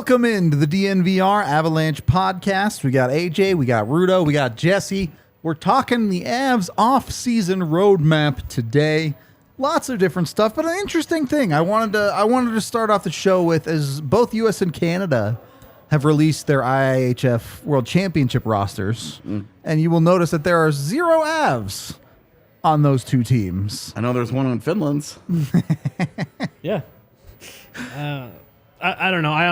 Welcome into the DNVR Avalanche Podcast. We got AJ, we got Rudo, we got Jesse. We're talking the Avs off-season roadmap today. Lots of different stuff, but an interesting thing I wanted to start off the show with is both US and Canada have released their IIHF World Championship rosters, and you will notice that there are 0 Avs on those two teams. I know there's one on Finland's. Yeah. I don't know. I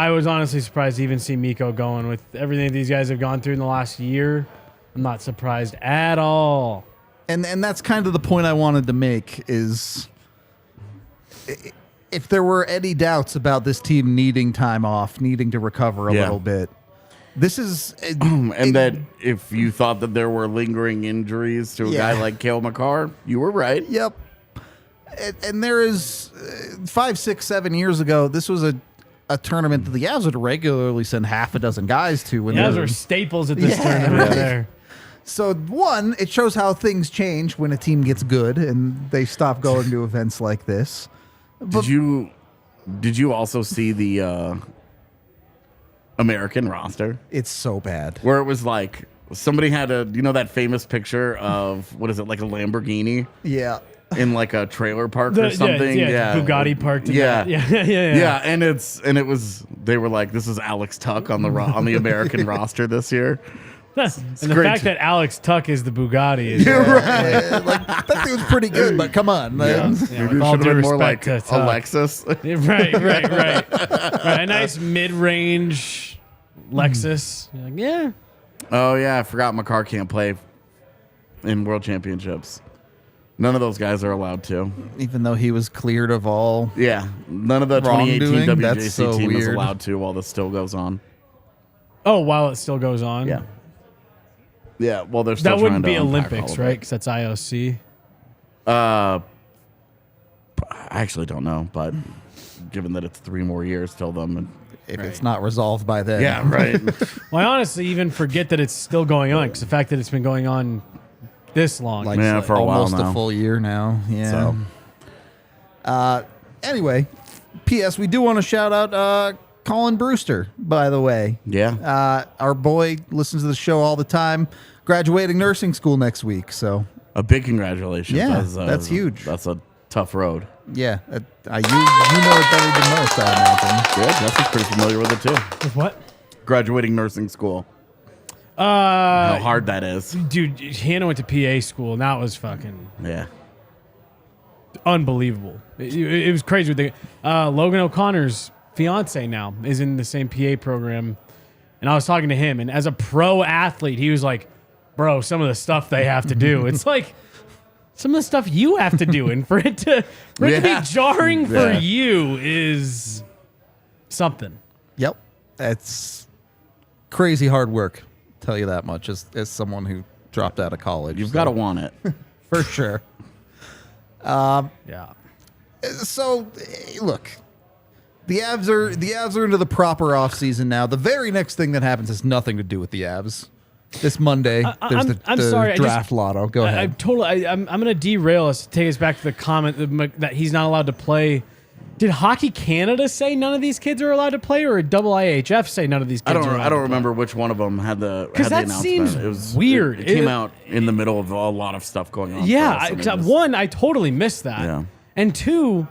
was honestly surprised to even see Mikko going with everything these guys have gone through in the last year. I'm not surprised at all. And that's kind of the point I wanted to make is if there were any doubts about this team needing time off, needing to recover a little bit, this is... and that if you thought that there were lingering injuries to a guy like Cale Makar, you were right. Yep. And there is 5, 6, 7 years ago, this was a tournament that the Avs would regularly send half a dozen guys to. When the Avs are staples at this tournament right there. So, one, it shows how things change when a team gets good and they stop going to events like this. But Did you also see the American roster? It's so bad. Where it was like somebody had that famous picture of, what is it, like a Lamborghini? Yeah. In like a trailer park or something. Bugatti parked. Yeah, and it was. They were like, "This is Alex Tuck on the American roster this year." And the fact that Alex Tuck is the Bugatti is right. Like, that dude's pretty good, but come on, man. With all due more respect like to Tuck. Alexis. Right. A nice mid-range Lexus. You're like, yeah. Oh yeah, I forgot Makar can't play in World Championships. None of those guys are allowed to. Even though he was cleared of all... Yeah, none of the 2018 WJC team is weird. allowed to while this still goes on. Oh, while it still goes on? Yeah. Yeah, well, they're still that wouldn't trying be to Olympics, right? Because that's IOC. I actually don't know, but given that it's 3 more years till them... If it's not resolved by then. Yeah, right. Well, I honestly even forget that it's still going on, because the fact that it's been going on this long. For a while almost now. a full year now. Yeah. So. Anyway, P.S. We do want to shout out Colin Brewster, by the way. Yeah. Our boy listens to the show all the time. Graduating nursing school next week, so. A big congratulations. Yeah, that's huge. That's a tough road. Yeah. You know it better than most, I imagine. Yeah, Jesse's pretty familiar with it, too. With what? Graduating nursing school. How hard that is. Dude, Hannah went to PA school, and that was fucking unbelievable. It was crazy. Logan O'Connor's fiance now is in the same PA program, and I was talking to him, and as a pro athlete, he was like, bro, some of the stuff they have to do, it's like some of the stuff you have to do, and for it to be jarring for you is something. Yep. That's crazy hard work. Tell you that much as someone who dropped out of college. You've got to want it. For sure. Yeah. So, look, the Avs are into the proper offseason now. The very next thing that happens has nothing to do with the Avs. This Monday, there's the draft lotto. Go ahead. I'm going to derail us, take us back to the comment that he's not allowed to play. Did Hockey Canada say none of these kids are allowed to play, or did IIHF say none of these kids are allowed to play? I don't remember which one of them had the announcement. Seems it was weird. It came out in the middle of a lot of stuff going on. Yeah, one, I totally missed that. Yeah. And two,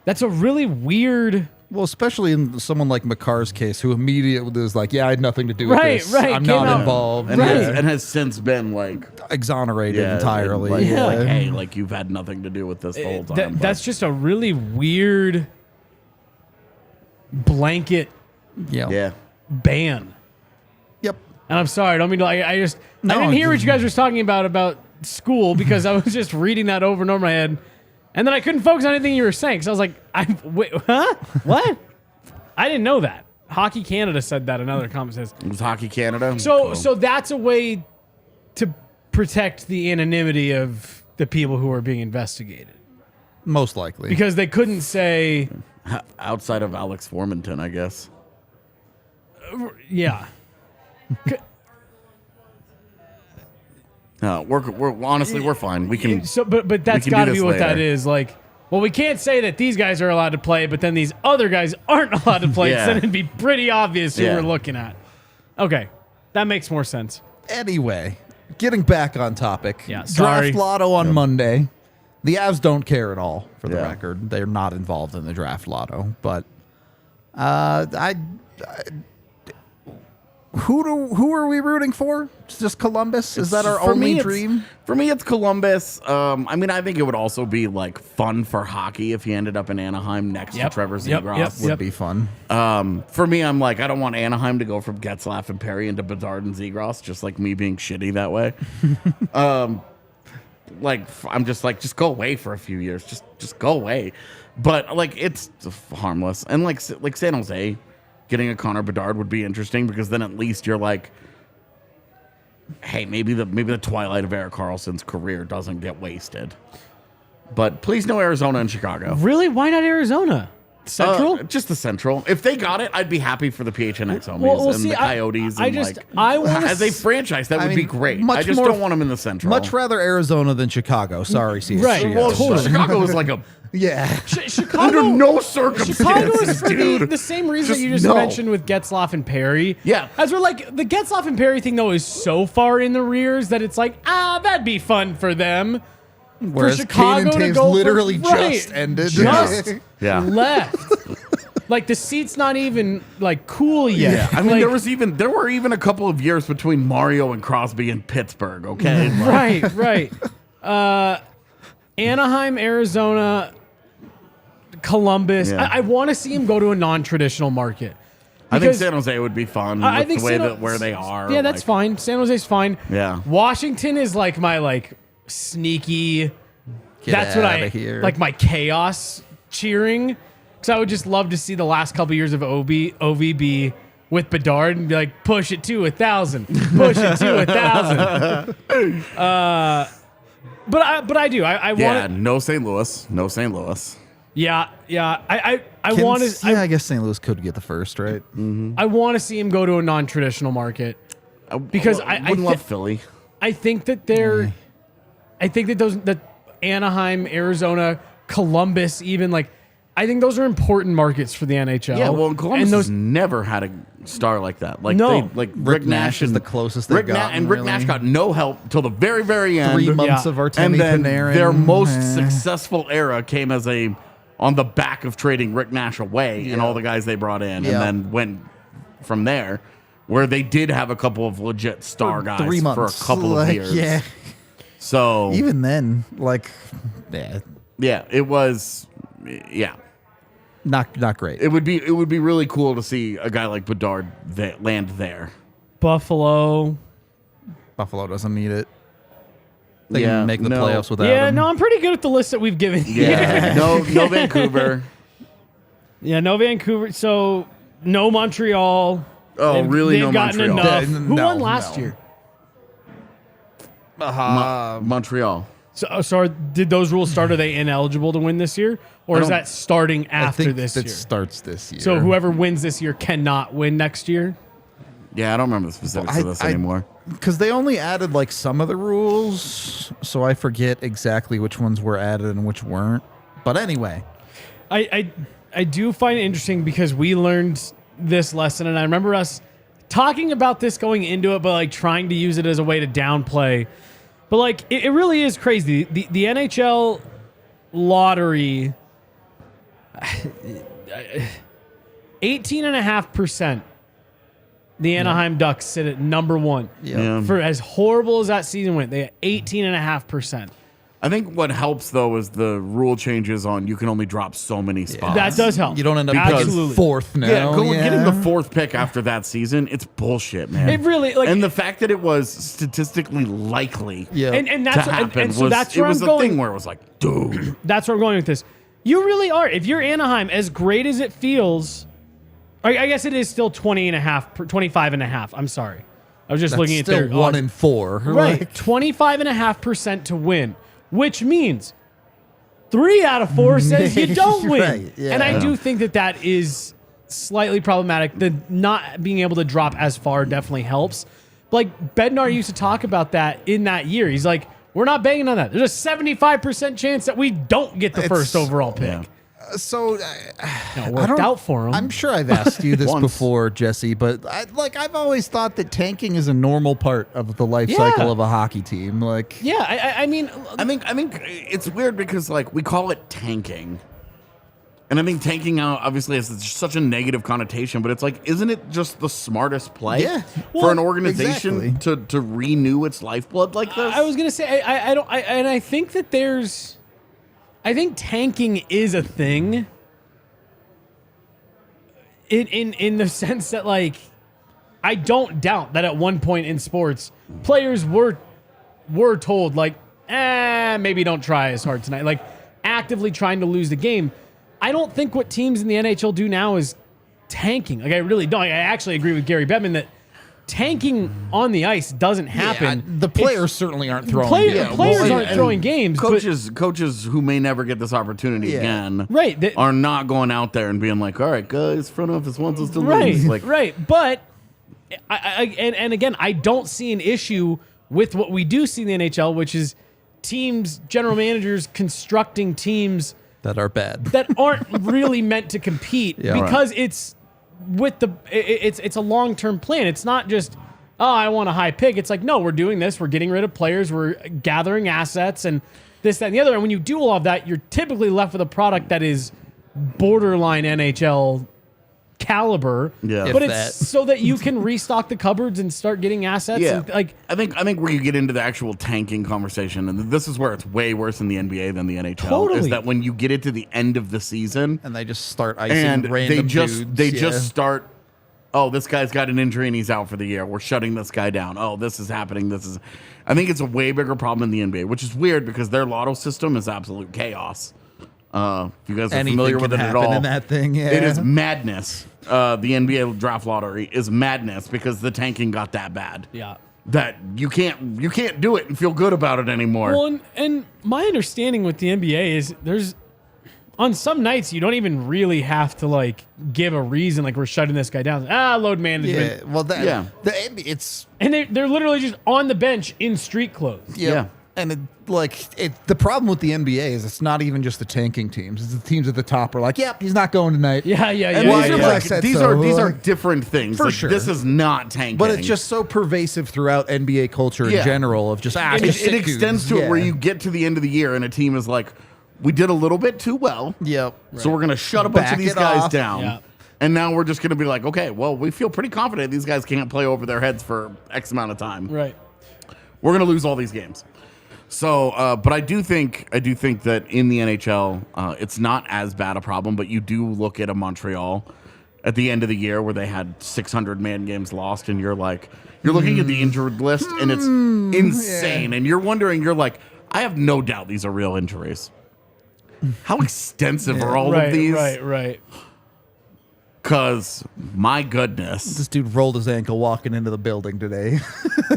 that's a really weird... Well, especially in someone like Makar's case, who immediately was like, yeah, I had nothing to do with this. Right, I'm not involved. And, has since been like... exonerated entirely. Like, hey, like you've had nothing to do with this the whole time. That's just a really weird blanket ban. Yep. And I'm sorry, I don't mean to... I didn't hear what you guys were talking about school, because I was just reading that over and over my head. And then I couldn't focus on anything you were saying, because I was like, wait, huh? What? I didn't know that. Hockey Canada said that in other comments. It was Hockey Canada? So that's a way to protect the anonymity of the people who are being investigated. Most likely. Because they couldn't say... Outside of Alex Formanton, I guess. Yeah. No, we're honestly we're fine. We can. But that's got to be what that is. Like, well, we can't say that these guys are allowed to play, but then these other guys aren't allowed to play. Yeah. So then it'd be pretty obvious who Yeah. we're looking at. Okay, that makes more sense. Anyway, getting back on topic. Yeah, sorry. Draft Lotto on Monday. The Avs don't care at all, for the Yeah. record. They're not involved in the Draft Lotto. But who are we rooting for? It's just Columbus? Is that our For only me, dream? For me, it's Columbus. I mean, I think it would also be like fun for hockey if he ended up in Anaheim next to Trevor Zegras. Would be fun. For me, I'm like, I don't want Anaheim to go from Getzlaf and Perry into Bedard and Zegras, just like me being shitty that way. Like, I'm just like, just go away for a few years. Just go away. But like, it's harmless. And like San Jose, getting a Connor Bedard would be interesting because then at least you're like, hey, maybe the twilight of Erik Karlsson's career doesn't get wasted. But please no Arizona and Chicago. Really? Why not Arizona? Central? Just the Central. If they got it, I'd be happy for the PHNX homies Well, and see, the Coyotes. I want as a franchise, that would be great. much I just more- don't want them in the Central. Much rather Arizona than Chicago. Sorry, CSG. Right. Well, Totally. Chicago is like a Yeah. Chicago, under no Chicago circumstances, is for dude. the same reason Just you just no. mentioned with Getzlaf and Perry. Yeah. As we're like, the Getzlaf and Perry thing, though, is so far in the rears that it's like, that'd be fun for them. Whereas for Chicago Kane and to Taves go literally right, just ended. Just Yeah. left. Like, the seat's not even, like, cool yet. Yeah, I mean, Like, there were even a couple of years between Mario and Crosby in Pittsburgh. Okay, Like, Right. Anaheim, Arizona, Columbus. Yeah. I want to see him go to a non-traditional market. I think Because- San Jose would be fun I with think the way San- that where they are. Yeah, that's like, fine. San Jose's fine. Yeah. Washington is like my like sneaky. Get that's what outta I here. like my chaos cheering. Because I would just love to see the last couple years of OVB with Bedard and be like, push it to 1,000, push it to 1,000. But I do. I Yeah, want. no St. Louis. No St. Louis. Yeah. I want to. Yeah, I guess St. Louis could get the first, right? I want to see him go to a non-traditional market. Because I wouldn't love Philly. I think that they're. I think that Anaheim, Arizona, Columbus, even like, I think those are important markets for the NHL. Yeah, well, Columbus and has never had a star like that. Like No. Rick Nash is and the closest they've Rick gotten, Rick really. Nash got no help till the very, very end. 3 months Yeah. of Artemi and then Panarin. their most successful era came as on the back of trading Rick Nash away and Yeah. all the guys they brought in, Yeah. and then went from there, where they did have a couple of legit star guys 3 months for a couple of years. Yeah. So Even then, like, yeah, yeah, it was, yeah. not great. It would be really cool to see a guy like Bedard land there. Buffalo. Buffalo doesn't need it. They Yeah, can make the no. playoffs without Yeah, him. no, I'm pretty good at the list that we've given. Yeah, no Vancouver. Yeah, no Vancouver. So no Montreal. Oh, really? They've No gotten Montreal. enough. Yeah, Who no, won last no. year? Montreal. So did those rules start? Are they ineligible to win this year, or is don't- that starting I after think this that year? starts this year. So whoever wins this year cannot win next year. Yeah, I don't remember the specifics of this anymore. Because they only added like some of the rules, so I forget exactly which ones were added and which weren't. But anyway, I do find it interesting because we learned this lesson, and I remember us talking about this going into it, but like trying to use it as a way to downplay. But like it really is crazy. The NHL lottery, 18.5%. The Anaheim Ducks sit at number one. Yeah. For as horrible as that season went, they had 18.5%. I think what helps though is the rule changes on you can only drop so many spots. That does help. you don't end up Because- getting fourth now. Yeah, getting the 4th pick after that season, it's bullshit, man. It really like and the fact that it was statistically likely Yeah. and to that's happen and so was that's it where was I'm a going. thing where it was like, dude. That's where I'm going with this. You really are. If you're Anaheim, as great as it feels, I guess it is still 25.5. I'm sorry. I was just That's looking at still their 1 in 4. right, Like, 25.5% to win, which means 3 out of 4 says you don't win. Right, yeah. And I do think that is slightly problematic. The not being able to drop as far definitely helps. Like Bednar used to talk about that in that year. He's like, We're not banging on that. There's a 75% chance that we don't get the first overall pick. Yeah. So It worked out for him. I'm sure I've asked you this Once. before, Jesse, but I've always thought that tanking is a normal part of the life cycle of a hockey team. Like, yeah, I mean, it's weird because like we call it tanking. And I think tanking out obviously has such a negative connotation, but it's like, isn't it just the smartest play for an organization exactly. to renew its lifeblood like this? I was gonna say I think that I think tanking is a thing. In the sense that like I don't doubt that at one point in sports players were told like maybe don't try as hard tonight, like actively trying to lose the game. I don't think what teams in the NHL do now is tanking. Like I really don't. I actually agree with Gary Bettman that tanking on the ice doesn't happen. the players certainly aren't throwing. Players aren't throwing games. Coaches who may never get this opportunity again, right? Are not going out there and being like, "All right, guys, front office wants us to lose." Like, right. But and again, I don't see an issue with what we do see in the NHL, which is teams, general managers constructing teams that are bad, that aren't really meant to compete because it's it's a long-term plan. It's not just, oh, I want a high pick. It's like, no, we're doing this. We're getting rid of players. We're gathering assets and this, that, and the other. And when you do all of that, you're typically left with a product that is borderline NHL caliber. Yeah. But it's so that you can restock the cupboards and start getting assets. Yeah. And like, I think where you get into the actual tanking conversation, and this is where it's way worse in the NBA than the NHL, Totally. is that when you get it to the end of the season and they just start icing and random they dudes, just start, oh, this guy's got an injury and he's out for the year. We're shutting this guy down. Oh, this is happening. I think it's a way bigger problem in the NBA, which is weird because their lotto system is absolute chaos. If you guys are Anything familiar with it can at happen all, in that thing, it is madness. The NBA draft lottery is madness because the tanking got that bad. yeah. That you can't do it and feel good about it anymore. Well, and my understanding with the NBA is there's on some nights you don't even really have to like give a reason, like we're shutting this guy down. Load management. Yeah, well, it's And they're literally just on the bench in street clothes. Yeah. And the problem with the NBA is it's not even just the tanking teams. It's the teams at the top are like, yep, he's not going tonight. Yeah. And Well, these are yeah. like- said these so, are like- different things. For Like, sure. This is not tanking. But it's just so pervasive throughout NBA culture in Yeah. general of just it extends to it where you get to the end of the year and a team is like, we did a little bit too well. Yep. So we're going to shut a bunch Back of these it guys off. down. Yeah. And now we're just going to be like, okay, well, we feel pretty confident these guys can't play over their heads for X amount of time. Right. We're going to lose all these games. So, but I do think that in the NHL, it's not as bad a problem. But you do look at a Montreal at the end of the year where they had 600 man games lost, and you're looking at the injured list, and it's insane. And you're wondering, you're like, I have no doubt these are real injuries. How extensive are all of these? Right. Because my goodness, This dude rolled his ankle walking into the building today.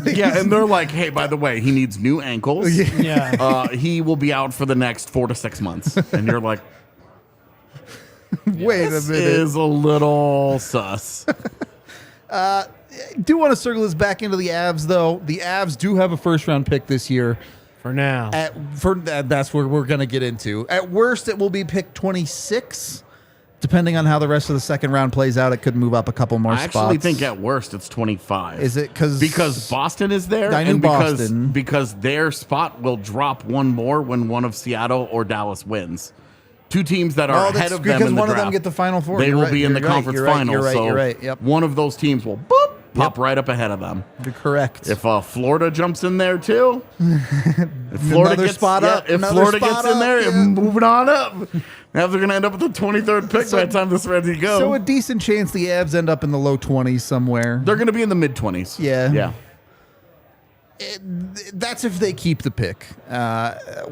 yeah. And they're like, hey, by the way, he needs new ankles. Yeah. He will be out for the next 4 to 6 months, and you're like, Wait a this minute. is a little sus. Do want to circle this back into the Avs, though. The Avs do have a first-round pick this year. For now. That's where we're going to get into. At worst, it will be pick 26. Depending on how the rest of the second round plays out, it could move up a couple more I spots. actually think at worst it's 25. Is it because Boston is there? I knew and Boston. because their spot will drop one more when one of Seattle or Dallas wins. Two teams that are ahead of them because in the one draft. of them get the Final Four. They You're will right, be in the you're right, conference you're right, final. You're right. So You're right. Yep. one of those teams will pop right up ahead of them. You're correct. If Florida jumps in there too, if Florida Another gets spot up, if another Florida spot gets in up, there, yeah. moving on up. Now they're going to end up with the 23rd pick by the time this ready to go. So a decent chance the Avs end up in the low 20s somewhere. They're going to be in the mid 20s. Yeah. Yeah. That's if they keep the pick,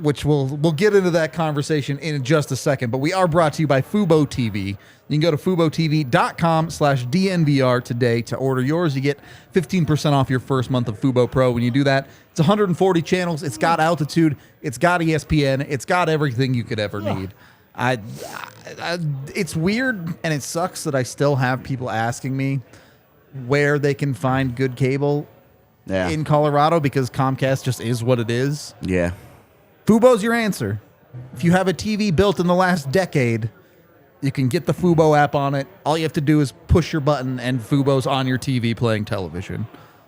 which we'll get into that conversation in just a second. But we are brought to you by Fubo TV. You can go to FuboTV.com/DNVR today to order yours. You get 15% off your first month of Fubo Pro. When you do that, it's 140 channels. It's got Altitude. It's got ESPN. It's got everything you could ever need. It's weird and it sucks that I still have people asking me where they can find good cable. in Colorado because Comcast just is what it is. Yeah. Fubo's your answer. If you have a TV built in the last decade, you can get the Fubo app on it. All you have to do is push your button and Fubo's on your TV playing television.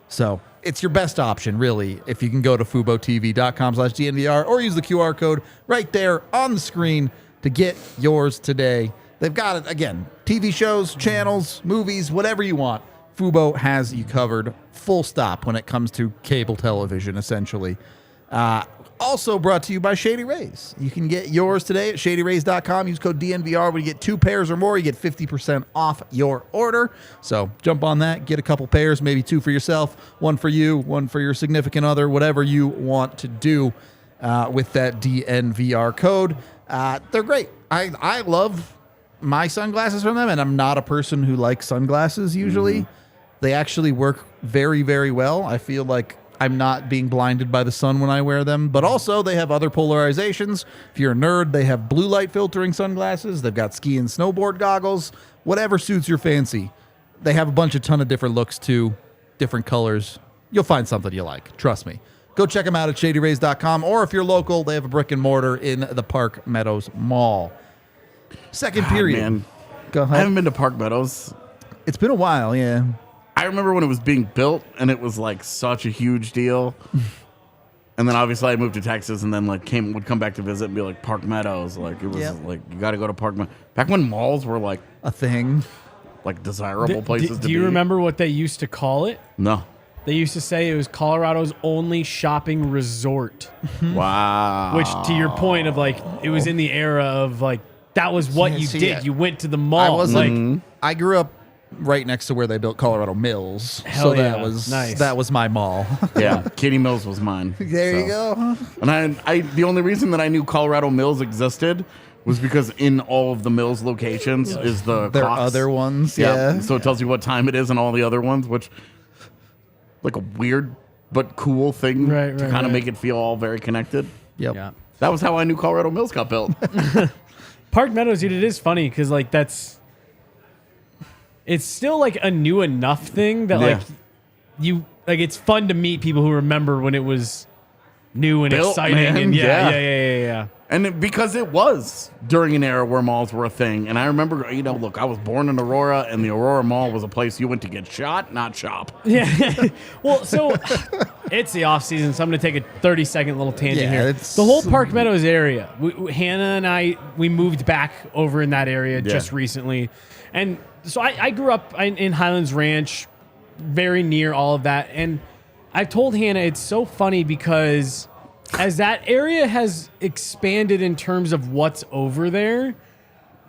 So it's your best option, really, if you can go to FuboTV.com/DNVR or use the QR code right there on the screen to get yours today. They've got it, again, TV shows, channels, movies, whatever you want. Fubo has you covered, full stop, when it comes to cable television, essentially. Also brought to you by Shady Rays. You can get yours today at ShadyRays.com. Use code DNVR. When you get 2 pairs or more, you get 50% off your order. So jump on that. Get a couple pairs, maybe 2 for yourself, 1 for you, 1 for your significant other, whatever you want to do with that DNVR code. They're great. I love my sunglasses from them, and I'm not a person who likes sunglasses usually. Mm-hmm. They actually work very, very well. I feel like I'm not being blinded by the sun when I wear them, but also they have other polarizations. If you're a nerd, they have blue light filtering sunglasses. They've got ski and snowboard goggles, whatever suits your fancy. They have a ton of different looks too, different colors. You'll find something you like. Trust me. Go check them out at ShadyRays.com, or if you're local, they have a brick and mortar in the Park Meadows Mall. Second period. Man. Go ahead. I haven't been to Park Meadows. It's been a while, yeah. I remember when it was being built, and it was like such a huge deal. And then obviously I moved to Texas, and then like would come back to visit and be like Park Meadows. Like it was like you got to go to Park Meadows. Back when malls were like a thing, like desirable places to be. Do you remember what they used to call it? No. They used to say it was Colorado's only shopping resort. Wow. Which, to your point of like, it was in the era of like that was what you did. You went to the mall. I wasn't. I grew up right next to where they built Colorado Mills. Hell so yeah. that was Nice. That was my mall. Yeah, Katie Mills was mine. There you go. And I the only reason that I knew Colorado Mills existed was because in all of the Mills locations is the There clocks. are other ones, yeah. So it tells you what time it is and all the other ones, which like a weird but cool thing to kind of make it feel all very connected. Yep. Yeah. That was how I knew Colorado Mills got built. Park Meadows, dude, it is funny because like it's still like a new enough thing that like it's fun to meet people who remember when it was new and Built, exciting man. and yeah. And because it was during an era where malls were a thing. And I remember, look, I was born in Aurora, and the Aurora Mall was a place you went to get shot, not shop. Yeah. Well, so it's the off season, so I'm going to take a 30-second little tangent here. It's the whole Park Meadows area. Hannah and we moved back over in that area just recently. And so I grew up in Highlands Ranch, very near all of that. And I told Hannah it's so funny because as that area has expanded in terms of what's over there,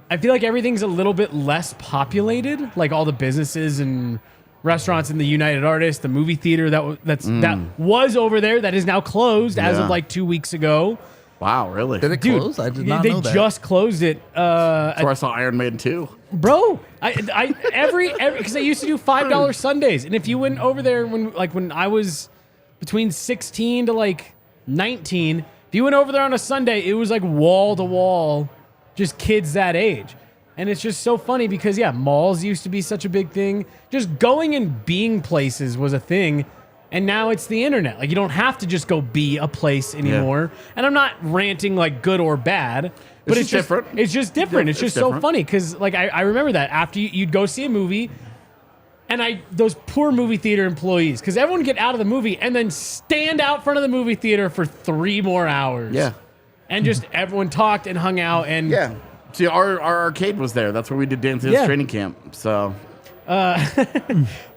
I feel like everything's a little bit less populated. Like all the businesses and restaurants and the United Artists, the movie theater that was over there that is now closed as of like 2 weeks ago. Wow, really? Did it close? I did not know that. They just closed it. That's where I saw Iron Maiden 2. Bro, I every because they used to do $5 Sundays, and if you went over there when I was between 16 to like 19, if you went over there on a Sunday, it was like wall to wall, just kids that age. And it's just so funny because malls used to be such a big thing. Just going and being places was a thing. And now it's the internet. Like you don't have to just go be a place anymore. Yeah. And I'm not ranting like good or bad, but it's just different. It's just different. It's just so funny because like I remember that after you'd go see a movie, and those poor movie theater employees, because everyone would get out of the movie and then stand out front of the movie theater for 3 more hours. Yeah. And just everyone talked and hung out and See, our arcade was there. That's where we did Dance Dance training camp. So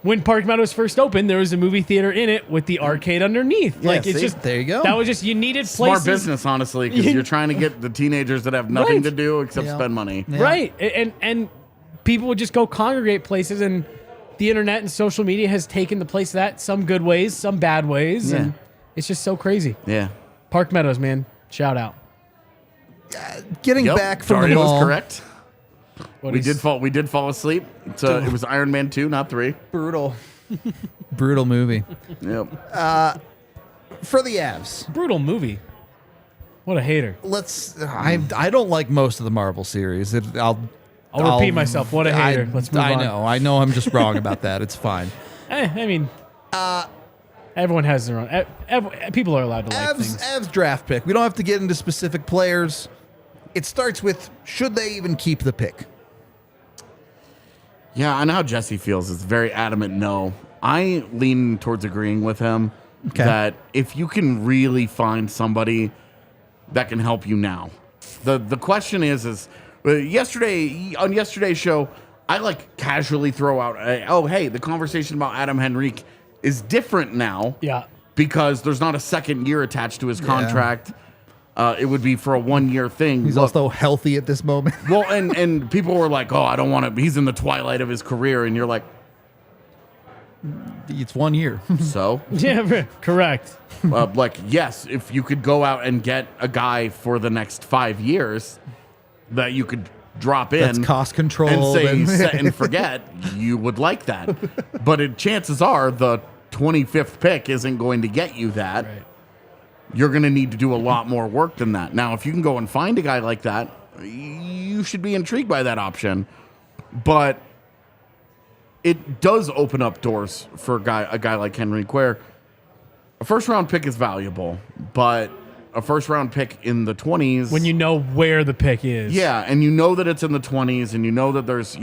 when Park Meadows first opened, there was a movie theater in it with the arcade underneath. Yeah, like it's just there you go. That was just you needed places. Smart business, honestly, because you're trying to get the teenagers that have nothing to do except spend money. Yeah. Right. And people would just go congregate places, and the internet and social media has taken the place of that, some good ways, some bad ways, and it's just so crazy. Yeah. Park Meadows, man. Shout out. Getting back from Dario the mall. was correct. We did fall asleep. So it was Iron Man 2, not 3. Brutal. Brutal movie. Yep. For the Avs. Brutal movie. What a hater. I don't like most of the Marvel series. I'll repeat myself. What a hater. Let's move on. I know I'm just wrong about that. It's fine. I mean, Everyone has their own. People are allowed to like things. Avs draft pick. We don't have to get into specific players. It starts with, should they even keep the pick? Yeah, I know how Jesse feels. It's very adamant no. I lean towards agreeing with him that if you can really find somebody that can help you now. The question is yesterday on yesterday's show, I like casually throw out, hey, the conversation about Adam Henrique is different now. Yeah. Because there's not a second year attached to his contract. It would be for a 1-year thing. He's also healthy at this moment. Well, and people were like, oh, I don't want to. He's in the twilight of his career. And you're like, it's 1 year. so? Yeah, correct. Like, yes, if you could go out and get a guy for the next 5 years that you could drop in. That's cost control. And say set and forget, you would like that. But chances are the 25th pick isn't going to get you that. Right. You're going to need to do a lot more work than that. Now, if you can go and find a guy like that, you should be intrigued by that option. But it does open up doors for a guy like Henry where a first-round pick is valuable, but a first-round pick in the 20s... When you know where the pick is. Yeah, and you know that it's in the 20s, and you know that there's,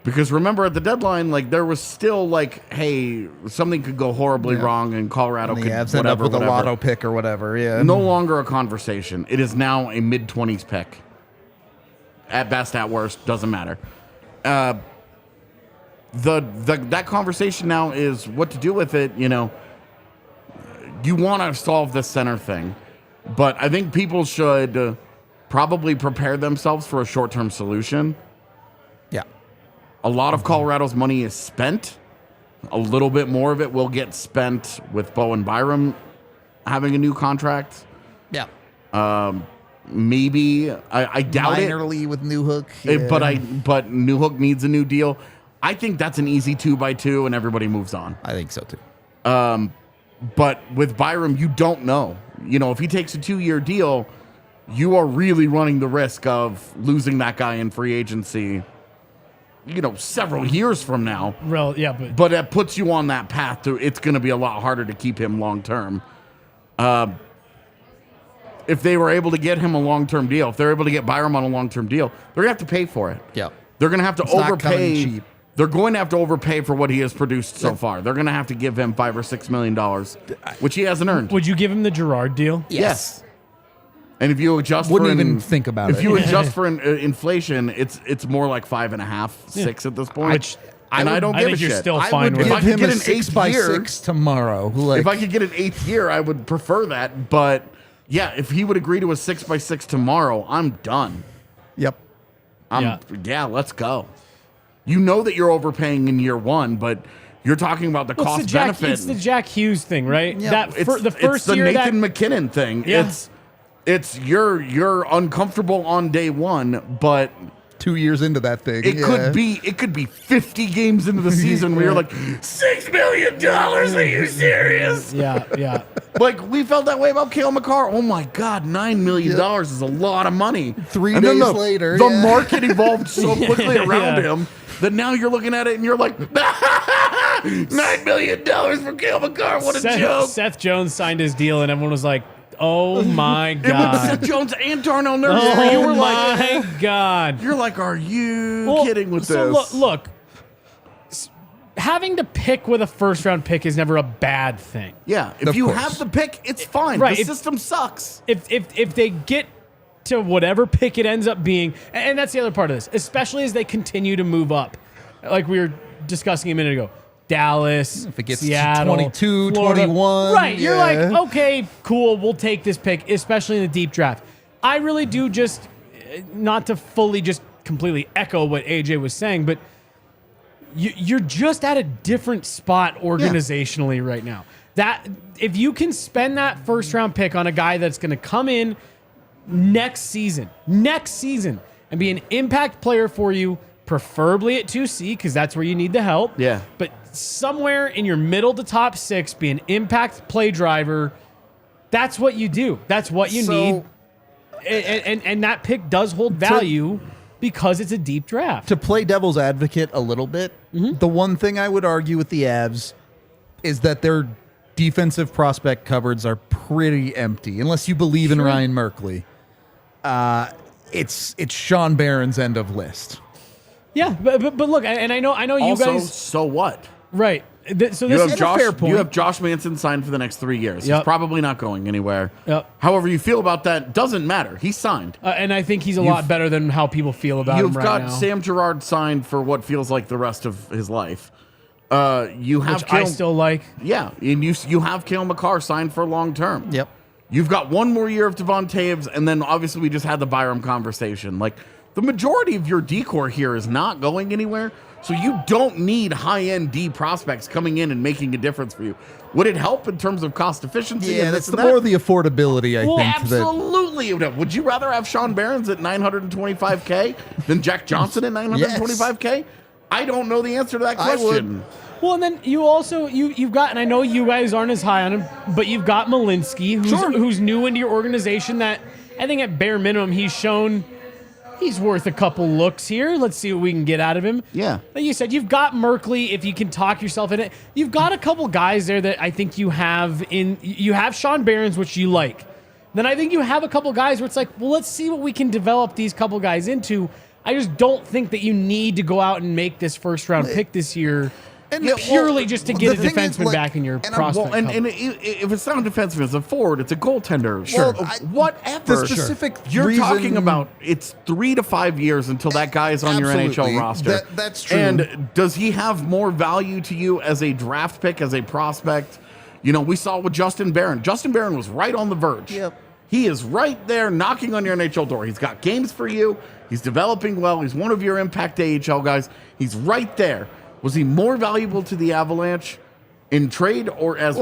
Because remember, at the deadline, like, there was still, like, hey, something could go horribly wrong, and Colorado and could the Avs end up with a lotto pick or whatever, No longer a conversation. It is now a mid-20s pick. At best, at worst, doesn't matter. That conversation now is what to do with it, You want to solve the center thing, but I think people should probably prepare themselves for a short-term solution. Yeah. A lot of Colorado's money is spent. A little bit more of it will get spent with Bo and Byram having a new contract. Yeah. Maybe I doubt Minorly with Newhook. But Newhook needs a new deal. I think that's an easy 2x2 and everybody moves on. I think so too. But with Byram, you don't know. If he takes a 2-year deal, you are really running the risk of losing that guy in free agency, several years from now. But it puts you on that path to it's going to be a lot harder to keep him long term. If they were able to get him a long-term deal, if they're able to get Byram on a long-term deal, they're going to have to pay for it. Yeah. They're going to have to It's not coming overpay. cheap. They're going to have to overpay for what he has produced so far. They're going to have to give him $5 or $6 million, which he hasn't earned. Would you give him the Girard deal? Yes. And if you adjust Wouldn't even think about it. If you adjust for inflation, it's more like 5.5, 6 at this point. I don't give a shit. You're still I fine would with give If I could him get a an 6x6 tomorrow. If I could get an 8th year, I would prefer that. But yeah, if he would agree to a 6x6 tomorrow, I'm done. Yep. Yeah, let's go. You know that you're overpaying in year 1, but you're talking about the cost benefit. It's the Jack Hughes thing, right? Yeah. It's the Nathan McKinnon thing. Yeah. It's you're uncomfortable on day 1, but 2 years into that thing. it could be 50 games into the season where you're like, $6 million? Are you serious? Yeah. Like, we felt that way about Cale Makar. Oh my God, $9 million is a lot of money. 3 And then days later, the market evolved so quickly around Yeah. him that now you're looking at it and you're like, $9 million for Cale Makar. What a joke. Seth Jones signed his deal, and everyone was like, "Oh my It was god!" Seth Jones and Darnell Nurse. Oh You were my like, god! you're like, are you Well, kidding with so this? Look, having to pick with a first-round pick is never a bad thing. Yeah, if Of you course. have the pick, it's fine. Right, The if- system sucks. If they get to whatever pick it ends up being, and that's the other part of this, especially as they continue to move up, like we were discussing a minute ago. Dallas, If it gets to Seattle, 22, Florida. 21, Right, you're yeah. like, okay, cool, we'll take this pick, especially in the deep draft. I really do just, not to fully just completely echo what AJ was saying, but you're just at a different spot organizationally right now. That if you can spend that first round pick on a guy that's going to come in next season, and be an impact player for you, preferably at 2C, because that's where you need the help. Yeah. But somewhere in your middle to top 6, be an impact play driver. That's what you do. That's what you need. And that pick does hold value because it's a deep draft. To play devil's advocate a little bit, the one thing I would argue with the Avs is that they're defensive prospect cupboards are pretty empty unless you believe in Ryan Merkley. It's Sean Barron's end of list. Yeah, but look, and I know you Also, guys. so what? Right. So You this have, is a Josh, fair point. you have Josh Manson signed for the next 3 years. Yep. He's probably not going anywhere. Yep. However you feel about that doesn't matter. He's signed. And I think he's a lot better than how people feel about him You've right got now. Sam Girard signed for what feels like the rest of his life. You have which I still like. Yeah, and you have Cale Makar signed for long term. Yep. You've got one more year of Devon Taves, and then obviously we just had the Byram conversation. Like, the majority of your decor here is not going anywhere, so you don't need high-end D prospects coming in and making a difference for you. Would it help in terms of cost efficiency? Yeah, and that's this the and more that? the affordability, I think. Absolutely. Would you rather have Sean Barron's at $925K than Jack Johnson at $925K? I don't know the answer to that I would. question. Well, and then you also you've got, and I know you guys aren't as high on him, but you've got Malinsky, who's new into your organization. That I think at bare minimum he's shown he's worth a couple looks here. Let's see what we can get out of him. Yeah. Like you said, you've got Merkley. If you can talk yourself in it, you've got a couple guys there that I think you have in. You have Sean Barron's, which you like. Then I think you have a couple guys where it's like, well, let's see what we can develop these couple guys into. I just don't think that you need to go out and make this first round pick this year. Purely just to get a defenseman back in your prospect. And if it's not a defenseman, it's a forward, it's a goaltender. Sure. Whatever. The specific You're reason, talking about it's 3 to 5 years until that guy is on your Absolutely. NHL roster. That's true. And does he have more value to you as a draft pick, as a prospect? You know, we saw with Justin Barron. Justin Barron was right on the verge. Yep. He is right there knocking on your NHL door. He's got games for you. He's developing well. He's one of your impact AHL guys. He's right there. Was he more valuable to the Avalanche in trade or as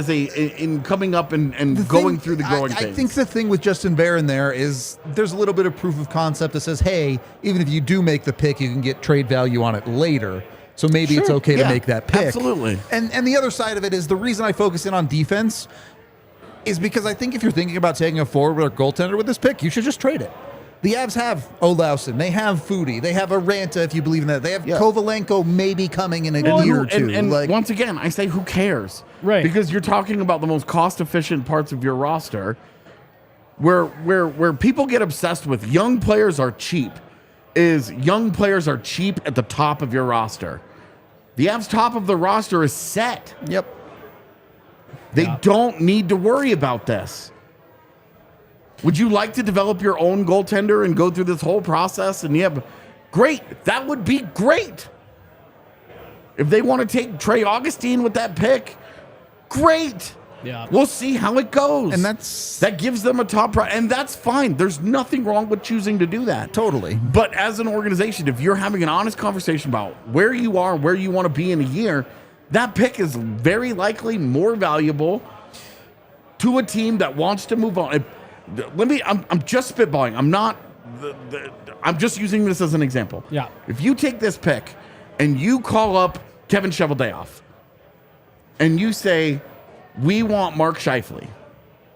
in coming up and going through the growing I pains? think the thing with Justin Barron there is there's a little bit of proof of concept that says, hey, even if you do make the pick, you can get trade value on it later. So maybe it's okay to make that pick. Absolutely. And the other side of it is the reason I focus in on defense is because I think if you're thinking about taking a forward or goaltender with this pick, you should just trade it. The Avs have Olausen. They have Foodie. They have Aranta, if you believe in that. They have Kovalenko maybe coming in a year or two. And once again, I say who cares? Right. Because you're talking about the most cost-efficient parts of your roster where people get obsessed with young players are cheap is young players are cheap at the top of your roster. The Avs' top of the roster is set. Yep. They don't need to worry about this. Would you like to develop your own goaltender and go through this whole process? And great. That would be great. If they want to take Trey Augustine with that pick, great. Yeah. We'll see how it goes. And that gives them a top and that's fine. There's nothing wrong with choosing to do that. Totally. But as an organization, if you're having an honest conversation about where you are, where you want to be in a year, that pick is very likely more valuable to a team that wants to move on. I'm just spitballing. I'm just using this as an example. Yeah. If you take this pick and you call up Kevin Cheveldayoff and you say, we want Mark Scheifele,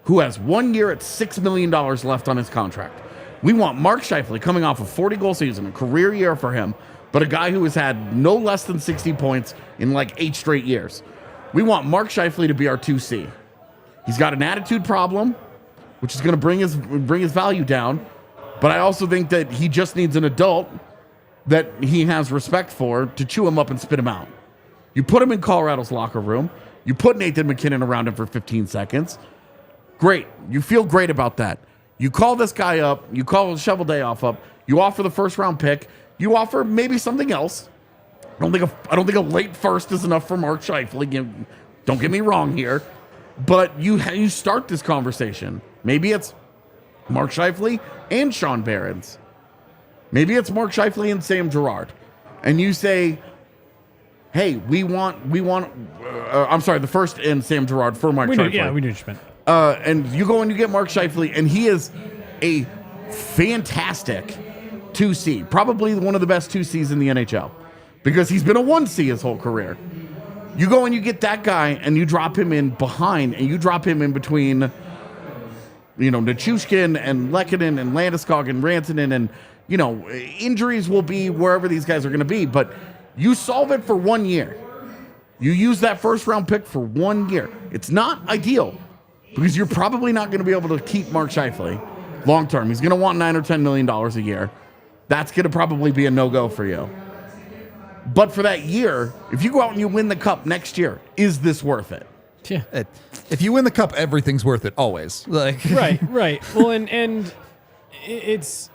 who has 1 year at $6 million left on his contract. We want Mark Scheifele coming off a 40-goal season, a career year for him, but a guy who has had no less than 60 points in like 8 straight years. We want Mark Scheifele to be our 2C. He's got an attitude problem, which is going to bring his value down. But I also think that he just needs an adult that he has respect for to chew him up and spit him out. You put him in Colorado's locker room. You put Nathan McKinnon around him for 15 seconds. Great. You feel great about that. You call this guy up. You call Cheveldayoff up. You offer the first-round pick. You offer maybe something else. I don't think a late first is enough for Mark Scheifele. Don't get me wrong here. But you start this conversation. Maybe it's Mark Scheifele and Sean Barron's. Maybe it's Mark Scheifele and Sam Girard. And you say, hey, we want the first and Sam Girard for Mark Scheifele. Yeah, we knew what you meant. And you go and you get Mark Scheifele, and he is a fantastic 2C. Probably one of the best 2Cs in the NHL. Because he's been a 1C his whole career. You go and you get that guy, and you drop him in behind, and you drop him in between, Nichushkin and Lehkonen and Landeskog and Rantanen, and, injuries will be wherever these guys are going to be, but you solve it for 1 year. You use that first round pick for 1 year. It's not ideal because you're probably not going to be able to keep Mark Scheifele long term. He's going to want $9 or $10 million a year. That's going to probably be a no-go for you. But for that year, if you go out and you win the cup next year, is this worth it? Yeah. If you win the cup, everything's worth it always. Like Right. Well, and it's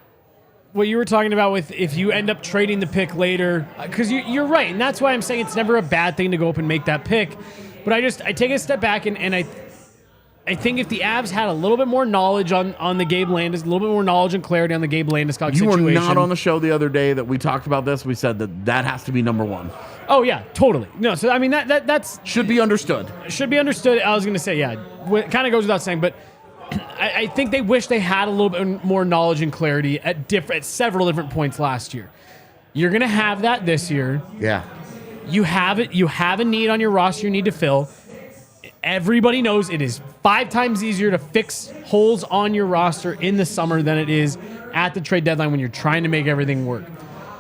what you were talking about with if you end up trading the pick later, because you're right, and that's why I'm saying it's never a bad thing to go up and make that pick. But I take a step back and I think if the Avs had a little bit more knowledge on the Gabe Landeskog, a little bit more knowledge and clarity on the Gabe Landeskog situation. You were not on the show the other day that we talked about this. We said that has to be number one. Oh yeah, totally. No, so I mean that's should be understood. Should be understood. I was going to say it kind of goes without saying, but I think they wish they had a little bit more knowledge and clarity at several different points last year. You're going to have that this year. Yeah. You have it. You have a need on your roster you need to fill. Everybody knows it is 5 times easier to fix holes on your roster in the summer than it is at the trade deadline when you're trying to make everything work.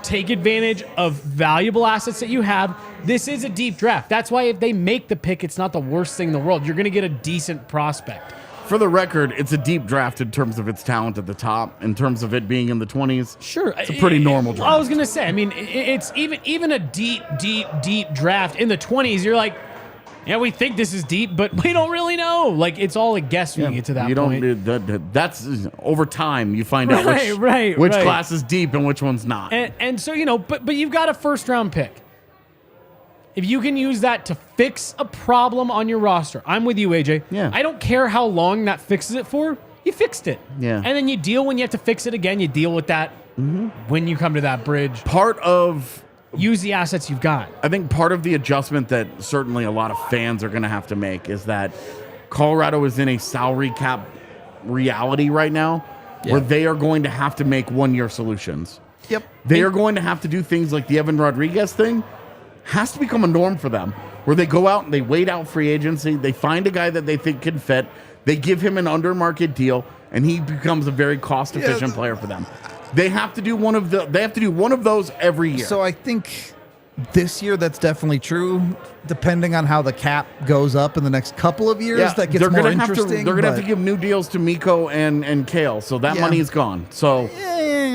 Take advantage of valuable assets that you have. This is a deep draft. That's why if they make the pick, it's not the worst thing in the world. You're going to get a decent prospect. For the record, it's a deep draft in terms of its talent at the top, in terms of it being in the 20s. Sure. It's a pretty normal draft. I was going to say, I mean, it's even a deep draft in the 20s. You're like, yeah, we think this is deep, but we don't really know. Like, it's all a guess when you get to that point. That's over time you find out which class is deep and which one's not. And so, but you've got a first-round pick. If you can use that to fix a problem on your roster, I'm with you, AJ. Yeah. I don't care how long that fixes it for. You fixed it. Yeah. And then you deal when you have to fix it again. You deal with that when you come to that bridge. Use the assets you've got. I think part of the adjustment that certainly a lot of fans are going to have to make is that Colorado is in a salary cap reality right now where they are going to have to make one-year solutions. Yep. They are going to have to do things like the Evan Rodriguez thing. Has to become a norm for them, where they go out and they wait out free agency, they find a guy that they think can fit, they give him an under-market deal, and he becomes a very cost-efficient player for them. They have to do one of those every year. So I think this year that's definitely true. Depending on how the cap goes up in the next couple of years, that gets more interesting. They're going to have to give new deals to Mikko and Kale, so that money is gone. So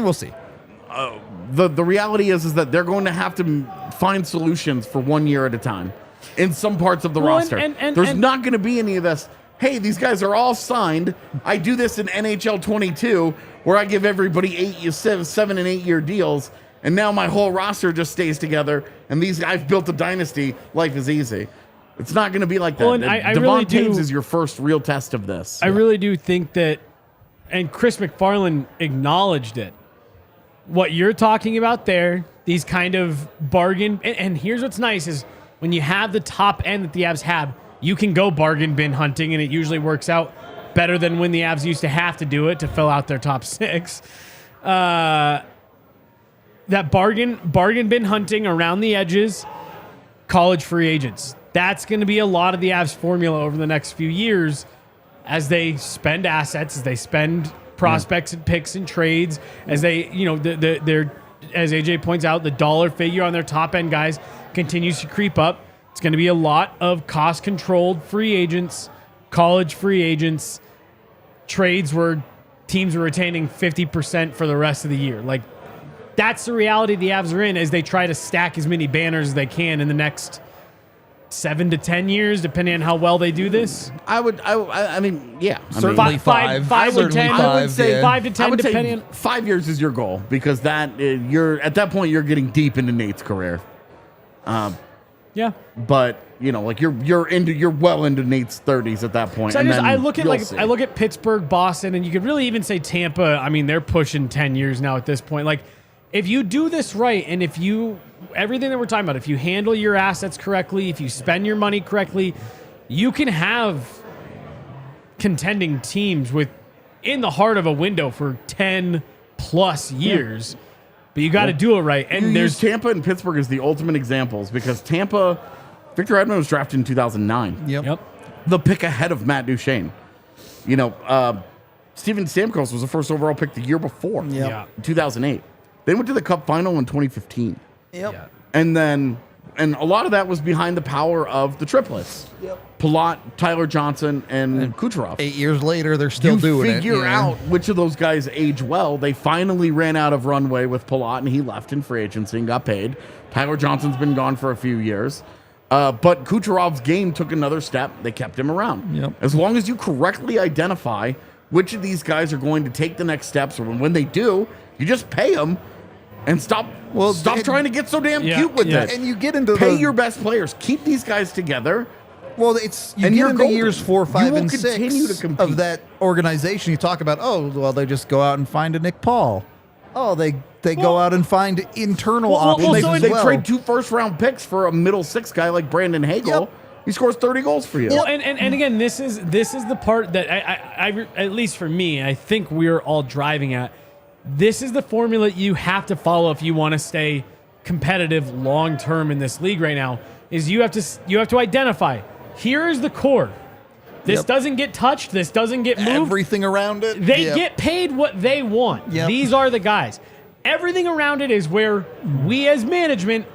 we'll see. The reality is that they're going to have to find solutions for 1 year at a time in some parts of the roster. There's not going to be any of this. Hey, these guys are all signed. I do this in NHL 22 where I give everybody 7 and 8 year deals, and now my whole roster just stays together. And I've built a dynasty. Life is easy. It's not going to be like that. Well, I really Taves is your first real test of this. I really do think that, and Chris McFarland acknowledged it. What you're talking about there, these kind of bargain, and here's what's nice is when you have the top end that the Avs have, you can go bargain bin hunting, and it usually works out better than when the Avs used to have to do it to fill out their top 6. That bargain bin hunting around the edges, college free agents. That's going to be a lot of the Avs formula over the next few years as they spend assets, as they spend prospects and picks and trades, as they, they're, as AJ points out, the dollar figure on their top end guys continues to creep up. It's going to be a lot of cost controlled free agents, college free agents, trades where teams are retaining 50% for the rest of the year. Like, that's the reality the Avs are in as they try to stack as many banners as they can in the next 7 to 10 years, depending on how well they do this. I mean, certainly 5 to 10. I would say 5 to 10, I would depending say 5 years is your goal because you're at that point you're getting deep into Nate's career. Yeah, but you're well into Nate's 30s at that point. So I look at Pittsburgh, Boston, and you could really even say Tampa. I mean, they're pushing 10 years now at this point. Like, if you do this right, and if you everything that we're talking about, if you handle your assets correctly, if you spend your money correctly, you can have contending teams in the heart of a window for 10 plus years. Yeah. But you got to do it right. And there's Tampa and Pittsburgh as the ultimate examples because Tampa, Victor Edmond was drafted in 2009. Yep. The pick ahead of Matt Duchene. Steven Stamkos was the first overall pick the year before. Yeah. 2008. They went to the Cup final in 2015. Yep. And then And a lot of that was behind the power of the triplets. Palat, Tyler Johnson, and Kucherov. 8 years later, they're still doing it. You figure out which of those guys age well. They finally ran out of runway with Palat, and he left in free agency and got paid. Tyler Johnson's been gone for a few years. But Kucherov's game took another step. They kept him around. Yep. As long as you correctly identify which of these guys are going to take the next steps, or when they do, you just pay them and stop trying to get so damn cute with it. And you get into pay your best players. Keep these guys together. Well, it's you And get you're into golden. years 4, 5, You will and continue 6 to compete. of that organization. You talk about, they just go out and find a Nick Paul. Oh, they go out and find internal options as They well. trade 2 first-round picks for a middle 6 guy like Brandon Hagel. Yep. He scores 30 goals for you. Well, and again, this is the part that I at least for me, I think we're all driving at. This is the formula you have to follow if you want to stay competitive long term in this league right now. Is you have to identify. Here is the core. This doesn't get touched. This doesn't get moved. Everything around it. They get paid what they want. Yep. These are the guys. Everything around it is where we as management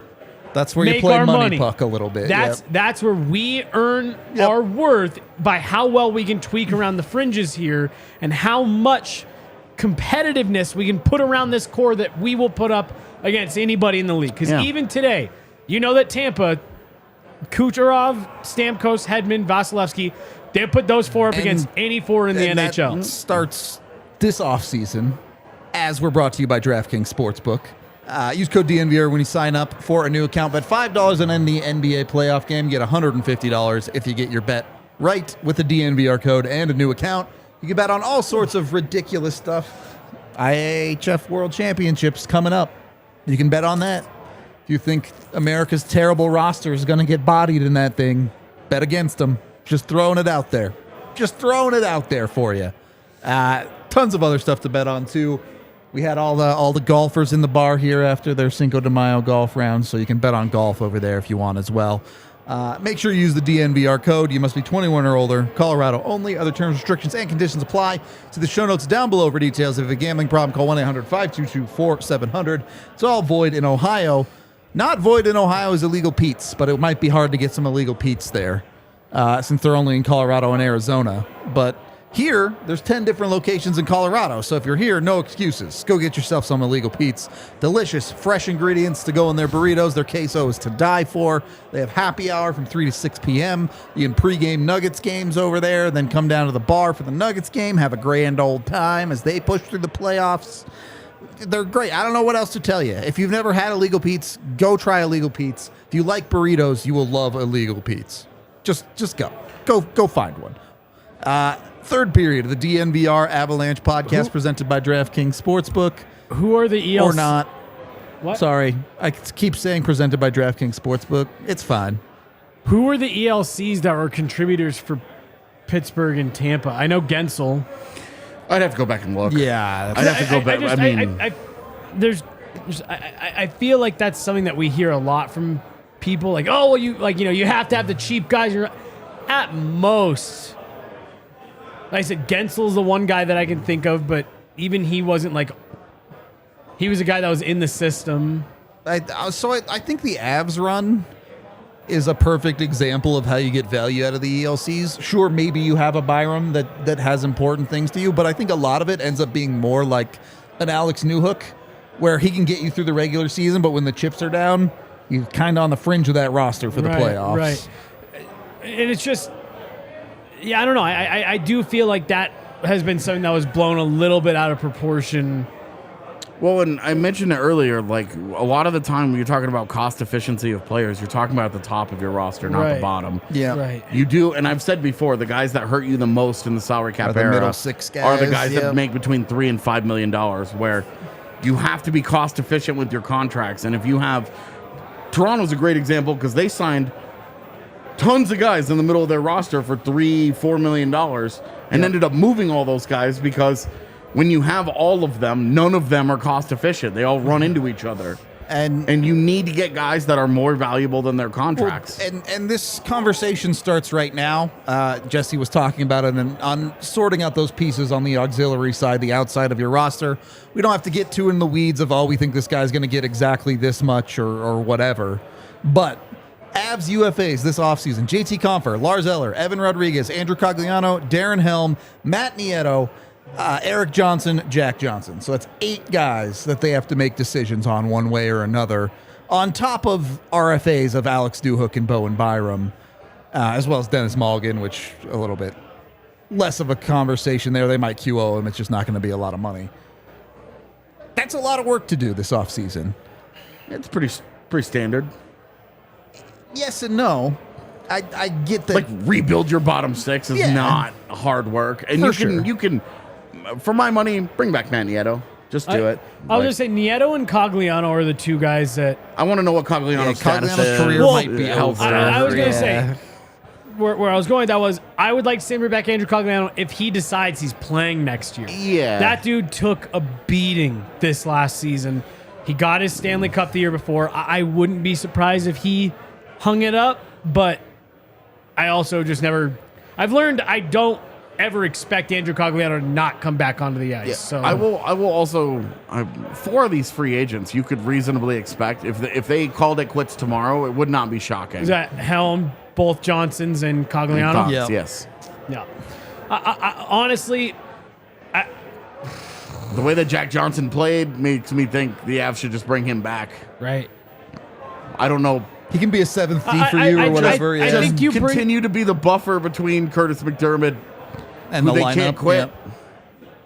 That's where you make play our money puck a little bit. That's where we earn our worth by how well we can tweak around the fringes here and how much competitiveness we can put around this core that we will put up against anybody in the league. Because even today, you know that Tampa, Kucherov, Stamkos, Hedman, Vasilevsky, they put those 4 up against any 4 in the NHL. That starts this offseason, as we're brought to you by DraftKings Sportsbook. Use code DNVR when you sign up for a new account. Bet $5 on any NBA playoff game. You get $150 if you get your bet right with the DNVR code and a new account. You can bet on all sorts of ridiculous stuff. IIHF World Championships coming up. You can bet on that. If you think America's terrible roster is going to get bodied in that thing, bet against them. Just throwing it out there. Just throwing it out there for you. Tons of other stuff to bet on, too. We had all the golfers in the bar here after their Cinco de Mayo golf round, so you can bet on golf over there if you want as well. Make sure you use the DNVR code. You must be 21 or older. Colorado only. Other terms, restrictions, and conditions apply. See the show notes down below for details. If you have a gambling problem, call 1-800-522-4700. It's all void in Ohio. Not void in Ohio is illegal Pete's, but it might be hard to get some illegal Pete's there since they're only in Colorado and Arizona. But here, there's 10 different locations in Colorado, so if you're here, no excuses. Go get yourself some illegal Pete's. Delicious, fresh ingredients to go in their burritos. Their queso is to die for. They have happy hour from 3 to 6 p.m. You can pregame Nuggets games over there, then come down to the bar for the Nuggets game, have a grand old time as they push through the playoffs. They're great. I don't know what else to tell you. If you've never had Illegal Pete's, go try Illegal Pete's. If you like burritos, you will love Illegal Pete's. Just go. Go find one. Third period of the DNVR Avalanche Podcast presented by DraftKings Sportsbook. Who are the ELCs? Or not. What? Sorry. I keep saying presented by DraftKings Sportsbook. It's fine. Who are the ELCs that were contributors for Pittsburgh and Tampa? I know Gensel. I'd have to go back and look. Yeah. I'd have to go back. I feel like that's something that we hear a lot from people. Like, oh, well, you have to have the cheap guys. At most, like I said, Gensel's the one guy that I can think of, but even he wasn't like. He was a guy that was in the system. I think the Avs run is a perfect example of how you get value out of the ELCs. Sure, maybe you have a Byram that has important things to you, but I think a lot of it ends up being more like an Alex Newhook, where he can get you through the regular season, but when the chips are down, you're kind of on the fringe of that roster for the playoffs. Right. And it's just, I don't know. I do feel like that has been something that was blown a little bit out of proportion. Well, and I mentioned it earlier, like a lot of the time when you're talking about cost efficiency of players, you're talking about the top of your roster, not the bottom. Yeah. Right. You do, and I've said before, the guys that hurt you the most in the salary cap era middle six guys, are the guys that make between $3 and $5 million, where you have to be cost efficient with your contracts. And if you have, Toronto's a great example because they signed tons of guys in the middle of their roster for $3-4 million and ended up moving all those guys because when you have all of them, none of them are cost efficient. They all run into each other. And you need to get guys that are more valuable than their contracts. Well, and this conversation starts right now. Jesse was talking about it on sorting out those pieces on the auxiliary side, the outside of your roster. We don't have to get too in the weeds of, we think this guy's going to get exactly this much or whatever. But Avs UFAs this offseason: JT Compher, Lars Eller, Evan Rodriguez, Andrew Cogliano, Darren Helm, Matt Nieto, Eric Johnson, Jack Johnson. So that's 8 guys that they have to make decisions on one way or another, on top of RFAs of Alex Duhook and Bowen Byram, as well as Dennis Mulligan, which a little bit less of a conversation there. They might QO him. It's just not going to be a lot of money. That's a lot of work to do this offseason. It's pretty standard. Yes and no. I get that. Like, rebuild your bottom 6 is not hard work. And you can, for my money, bring back Matt Nieto. Just do it. I was going to say Nieto and Cogliano are the 2 guys that... I want to know what Cogliano's status is. career might be over. I was going to say, where I was going with that was, I would like to see him bring back Andrew Cogliano if he decides he's playing next year. Yeah. That dude took a beating this last season. He got his Stanley Cup the year before. I wouldn't be surprised if he hung it up, but I also just never... I've learned I don't ever expect Andrew Cogliano to not come back onto the ice. Yeah, So I will also 4 of these free agents you could reasonably expect if they called it quits tomorrow, it would not be shocking. Is that Helm, both Johnsons and Cogliano? Yeah. Yes. Yeah. I honestly, The way that Jack Johnson played makes me think the Avs should just bring him back. right. I don't know. He can be a 7th D for you or whatever. I think you continue to be the buffer between Curtis McDermott and who the they lineup, can't quit. yep.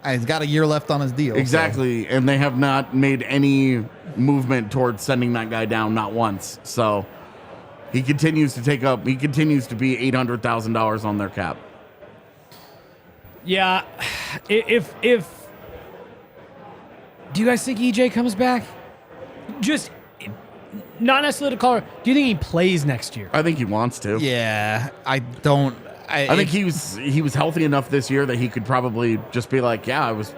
He's got a year left on his deal. Exactly, and they have not made any movement towards sending that guy down, not once. So he continues to be $800,000 on their cap. Yeah. If do you guys think EJ comes back? Just not necessarily to Colorado. Do you think he plays next year? I think he wants to. Yeah, I don't. I think he was healthy enough this year that he could probably just be like, yeah, I was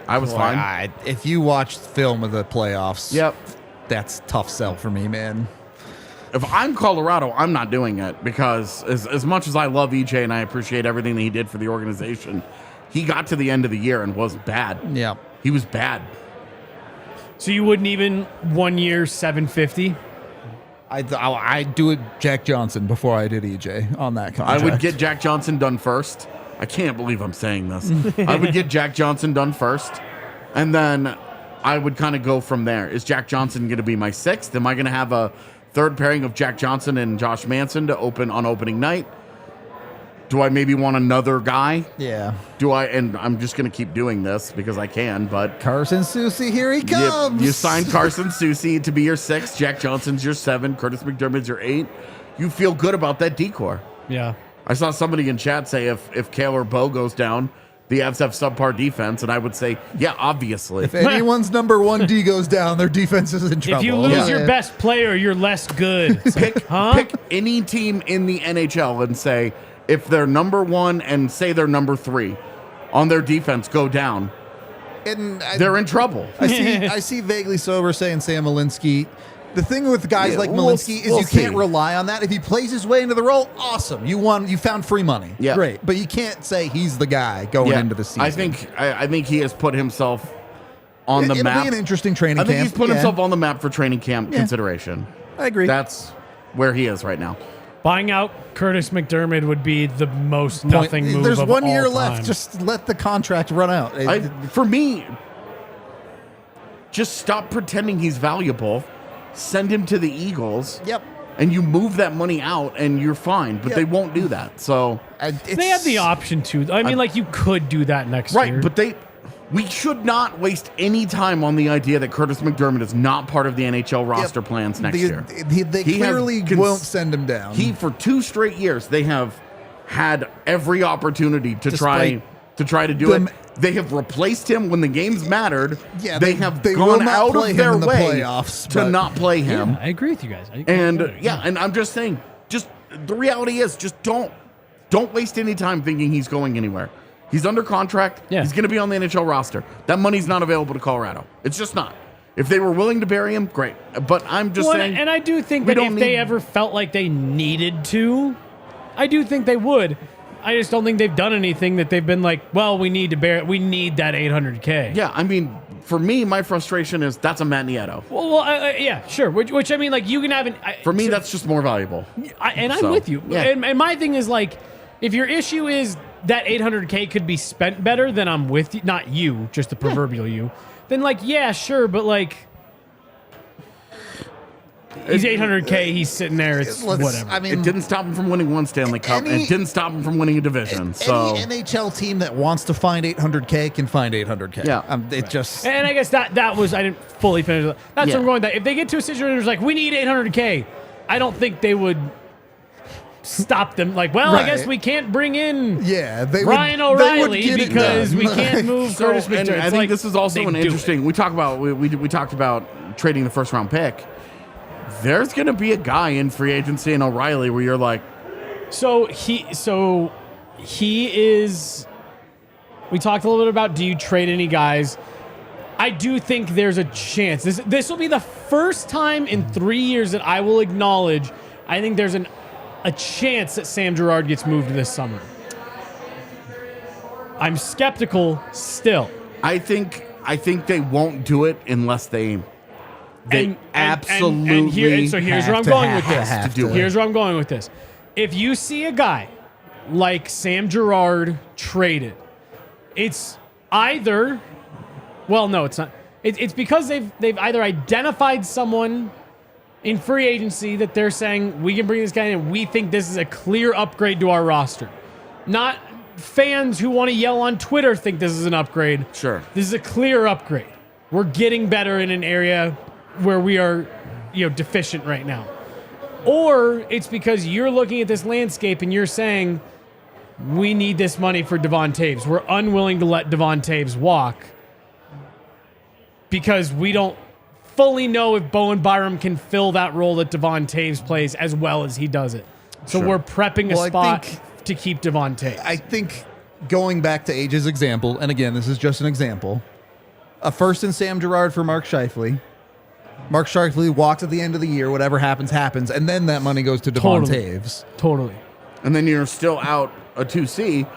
fine. If you watch film of the playoffs, Yep. that's tough sell for me, man. If I'm Colorado, I'm not doing it because as much as I love EJ and I appreciate everything that he did for the organization, he got to the end of the year and was bad. Yeah. He was bad. So you wouldn't even 1 year $750? I'd do it Jack Johnson before I did EJ on that contract. I would get Jack Johnson done first. I can't believe I'm saying this. I would get Jack Johnson done first, and then I would kind of go from there. Is Jack Johnson going to be my 6th? Am I going to have a third pairing of Jack Johnson and Josh Manson to open on opening night? Do I maybe want another guy? Yeah. And I'm just going to keep doing this because I can, but... Carson Soucy, here he comes. You signed Carson Soucy to be your 6. Jack Johnson's your 7. Curtis McDermott's your 8. You feel good about that decor. Yeah. I saw somebody in chat say if Kale or Bo goes down, the Avs have subpar defense, and I would say, yeah, obviously. If anyone's number 1 D goes down, their defense is in trouble. If you lose your best player, you're less good. Pick any team in the NHL and say, if they're number 1 and say they're number 3 on their defense go down, and they're in trouble. I see Vaguely Sober saying Sam Malinsky. The thing with guys like Malinsky is you can't rely on that. If he plays his way into the role, awesome. You won. You found free money. Yeah. Great. But you can't say he's the guy going into the season. I think he has put himself on the map. It'll be an interesting training camp. I think he's put himself on the map for training camp consideration. I agree. That's where he is right now. Buying out Curtis McDermott would be the most nothing move There's of 1 year all left. time. Just let the contract run out. For me, just stop pretending he's valuable. Send him to the Eagles. Yep. And you move that money out, and you're fine. But Yep. they won't do that. So they have the option to. I mean, like you could do that next year. right, but we should not waste any time on the idea that Curtis McDermott is not part of the NHL roster plans next year. They clearly won't send him down. For 2 straight years, they have had every opportunity to try to do it. They have replaced him when the games mattered. Yeah, they have will gone not out play of him their in the way playoffs, to but- not play him. Yeah, I agree with you guys. And I'm just saying, just the reality is, just don't waste any time thinking he's going anywhere. He's under contract. Yeah. He's going to be on the NHL roster. That money's not available to Colorado. It's just not. If they were willing to bury him, great. But I'm just saying. And I do think that if they ever felt like they needed to, I do think they would. I just don't think they've done anything that they've been like, well, we need that $800K. Yeah, I mean, for me, my frustration is that's a Matt Nieto. Well, yeah, sure. Which I mean, like you can have an. For me, that's just more valuable. I'm with you. Yeah. And my thing is like, if your issue is that $800K could be spent better, then I'm with you. Not you, just the proverbial you. Then like, yeah, sure, but like. He's $800K. He's sitting there. It's whatever. I mean, it didn't stop him from winning one Stanley Cup. It didn't stop him from winning a division. So any NHL team that wants to find $800K can find $800K. Yeah, it just. And I guess that was I didn't fully finish. That's what I'm going. That if they get to a situation where it's like we need $800K, I don't think they would stop them. Like, well, I guess we can't bring in Ryan O'Reilly because we can't move Curtis McDermott. I think this is also an interesting. We talked about trading the first round pick. There's going to be a guy in free agency in O'Reilly where you're like, he is. We talked a little bit about, do you trade any guys? I do think there's a chance. This will be the first time in 3 years that I will acknowledge. I think there's a chance that Sam Girard gets moved this summer. I'm skeptical still. I think they won't do it unless they absolutely. So here's where I'm going with this. Here's where I'm going with this. If you see a guy like Sam Girard traded, it's either. Well, no, it's not. It's because they've either identified someone in free agency that they're saying we can bring this guy in. We think this is a clear upgrade to our roster. Not fans who want to yell on Twitter think this is an upgrade. Sure, this is a clear upgrade. We're getting better in an area where we are, deficient right now. Or it's because you're looking at this landscape and you're saying, we need this money for Devon Toews. We're unwilling to let Devon Toews walk because we don't fully know if Bowen Byram can fill that role that Devon Toews plays as well as he does it. So we're prepping a spot to keep Devon Toews. I think going back to Age's example, and again, this is just an example, a first in Sam Girard for Mark Scheifele. Mark Scheifele walks at the end of the year. Whatever happens, happens. And then that money goes to Devon Toews. Totally. And then you're still out a 2C,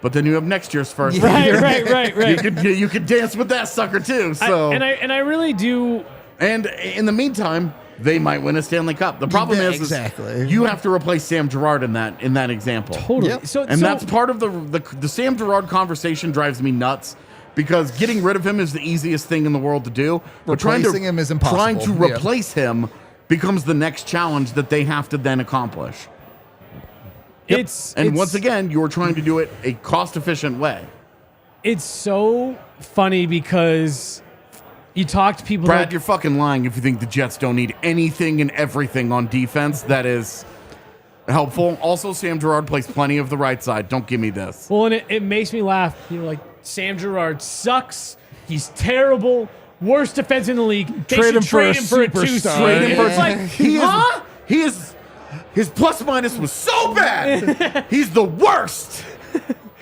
but then you have next year's first. Right. You could dance with that sucker too. So I really do. And in the meantime, they might win a Stanley Cup. The problem is you have to replace Sam Girard in that example. Totally. Yep. So that's part of the Sam Girard conversation drives me nuts. Because getting rid of him is the easiest thing in the world to do. But replacing him is impossible. Trying to replace him becomes the next challenge that they have to then accomplish. Once again, you're trying to do it a cost-efficient way. It's so funny because you talk to people. Brad, you're fucking lying if you think the Jets don't need anything and everything on defense that is helpful. Also, Sam Girard plays plenty of the right side. Don't give me this. Well, and it makes me laugh. Like, Sam Girard sucks. He's terrible. Worst defense in the league. Trade him for a 2-star. His plus minus was so bad. He's the worst.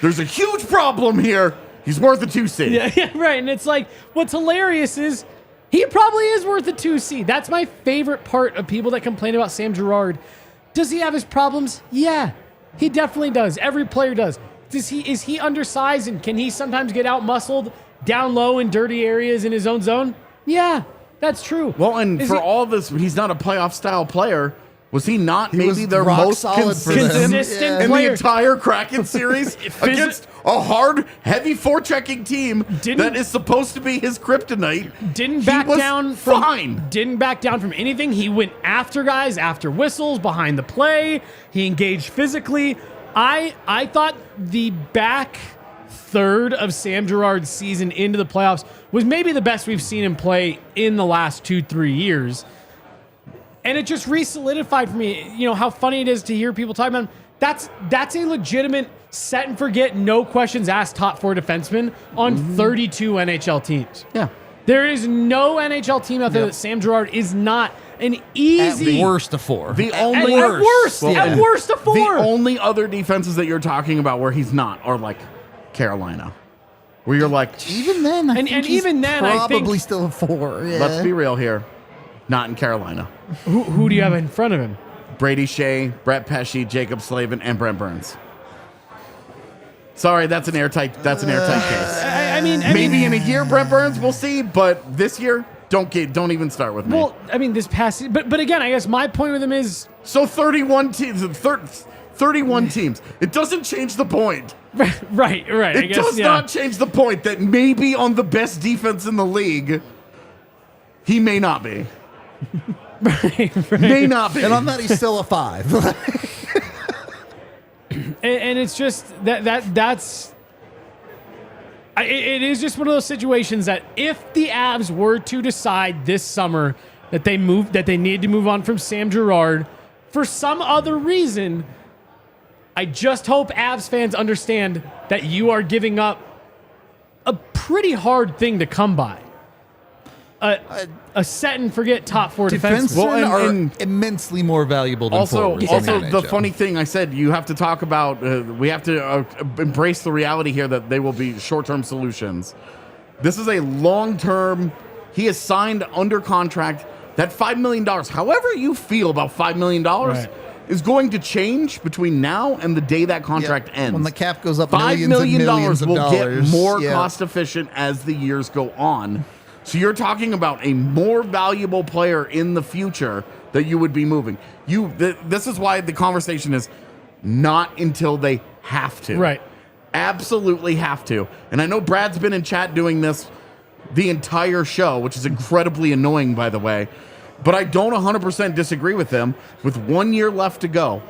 There's a huge problem here. He's worth a 2C. Yeah, right. And it's like, what's hilarious is he probably is worth a 2C. That's my favorite part of people that complain about Sam Girard. Does he have his problems? Yeah, he definitely does. Every player does. Is he undersized and can he sometimes get out muscled down low in dirty areas in his own zone? Yeah, that's true. Well, and all this, he's not a playoff style player. Was he not maybe their most consistent in the entire Kraken series against a hard, heavy forechecking team that is supposed to be his kryptonite? Didn't back down from anything. He went after guys, after whistles, behind the play. He engaged physically. I thought the back third of Sam Girard's season into the playoffs was maybe the best we've seen him play in the last 2-3 years. And it just re-solidified for me, how funny it is to hear people talk about him. That's a legitimate set and forget, no questions asked top 4 defenseman on 32 NHL teams. Yeah. There is no NHL team out there that Sam Girard is not an easy... At worst of 4. At worst of 4. The only other defenses that you're talking about where he's not are like Carolina. Where you're like... Even then, I think probably still a 4. Yeah. Let's be real here. Not in Carolina. Who do you have in front of him? Brady Shea, Brett Pesce, Jacob Slavin, and Brent Burns. Sorry, that's an airtight case. I mean, Maybe in a year, Brent Burns, we'll see. But this year, don't even start with me. Well, I mean, this past, but again, I guess my point with him is so 31 teams. 31 teams. It doesn't change the point. right. It does not change the point that maybe on the best defense in the league, he may not be. right. May not be. And on that, he's still a 5. and it's just that's. It is just one of those situations that if the Avs were to decide this summer that they need to move on from Sam Girard for some other reason, I just hope Avs fans understand that you are giving up a pretty hard thing to come by. A set and forget top 4 defensemen. Defensemen are immensely more valuable than forwards. Also, the funny thing I said, you have to talk about, we have to embrace the reality here that they will be short-term solutions. This is a long-term, he is signed under contract. That $5 million, however you feel about $5 million, is going to change between now and the day that contract ends. When the cap goes up, $5 million will get more Yeah. cost efficient as the years go on. So you're talking about a more valuable player in the future that you would be moving. This is why the conversation is not until they have to. Right. Absolutely have to. And I know Brad's been in chat doing this the entire show, which is incredibly annoying, by the way. But I don't 100% disagree with them. With 1 year left to go,